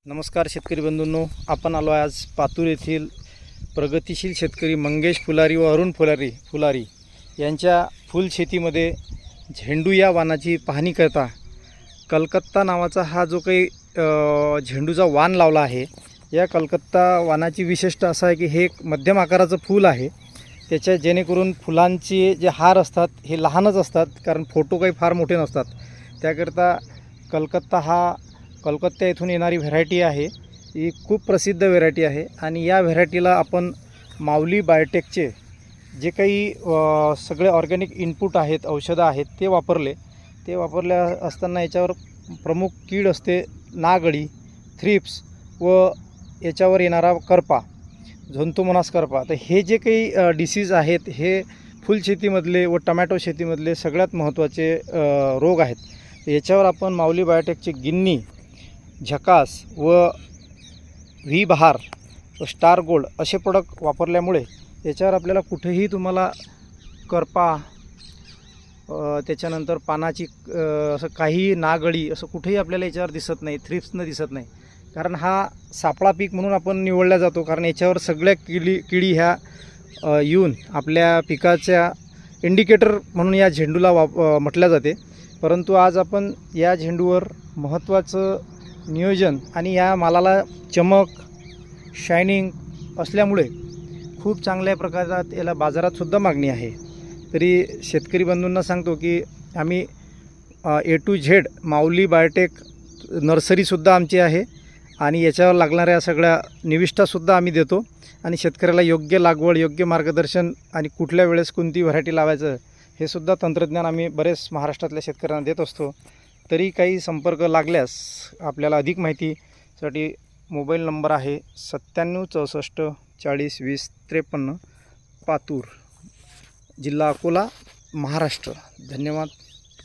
नमस्कार शेतकरी बंधूंनो, आपण आलो आहे आज पातूर येथील प्रगतिशील शेतकरी मंगेश फुलारी व अरुण फुलारी यांच्या फुल शेतीमध्ये झेंडू या वाणाची पाहणी करता कलकत्ता नावाचा हा जो काही झेंडूचा वाण लावला आहे, या कलकत्ता वाणाची विशेषता असा आहे की हे एक मध्यम आकाराचं फूल आहे. त्याच्या जेणेकरून फुलांचे जे हार असतात हे लहानच असतात, कारण फोटो काही फार मोठे नसतात. त्याकरता कलकत्ता येथून येणारी व्हेरायटी आहे, ही खूप प्रसिद्ध व्हेरायटी आहे. आणि या व्हेरायटीला आपण माऊली बायोटेकचे जे काही सगळे ऑर्गॅनिक इनपुट आहेत, औषधं आहेत ते वापरले असताना याच्यावर प्रमुख कीड असते नागअळी, थ्रिप्स व याच्यावर येणारा करपा, झोंतोमोनास करपा. तर हे जे काही डिसीज आहेत हे फुलशेतीमधले व टमॅटो शेतीमधले सगळ्यात महत्त्वाचे रोग आहेत. याच्यावर आपण माऊली बायोटेकचे गिन्नी, झकास व व्ही बहार व स्टार गोल्ड असे प्रोडक्ट वापरल्यामुळे याच्यावर आपल्याला कुठेही तुम्हाला करपा, त्याच्यानंतर पानाची असं काही नागअळी असं कुठेही आपल्याला याच्यावर दिसत नाही, थ्रिप्सनं दिसत नाही. कारण हा सापळा पीक म्हणून आपण निवडला जातो, कारण याच्यावर सगळ्या किडी ह्या येऊन आपल्या पिकाच्या इंडिकेटर म्हणून या झेंडूला म्हटल्या जाते. परंतु आज आपण या झेंडूवर महत्त्वाचं नियोजन आणि या मालाला चमक, शायनिंग असल्यामुळे खूप चांगल्या प्रकारात याला बाजारातसुद्धा मागणी आहे. तरी शेतकरी बंधूंना सांगतो की आम्ही A to Z Mauli biotech नर्सरीसुद्धा आमची आहे आणि याच्यावर लागणाऱ्या सगळ्या निविष्ठासुद्धा आम्ही देतो. आणि शेतकऱ्याला योग्य लागवड, योग्य मार्गदर्शन आणि कुठल्या वेळेस कोणती व्हरायटी लावायचं हे सुद्धा तंत्रज्ञान आम्ही बरेच महाराष्ट्रातल्या शेतकऱ्यांना देत असतो. तरी काही संपर्क लागल्यास आपल्याला अधिक माहितीसाठी मोबाईल नंबर आहे 97 64 40 20 53, पातूर, जिल्हा अकोला, महाराष्ट्र. धन्यवाद.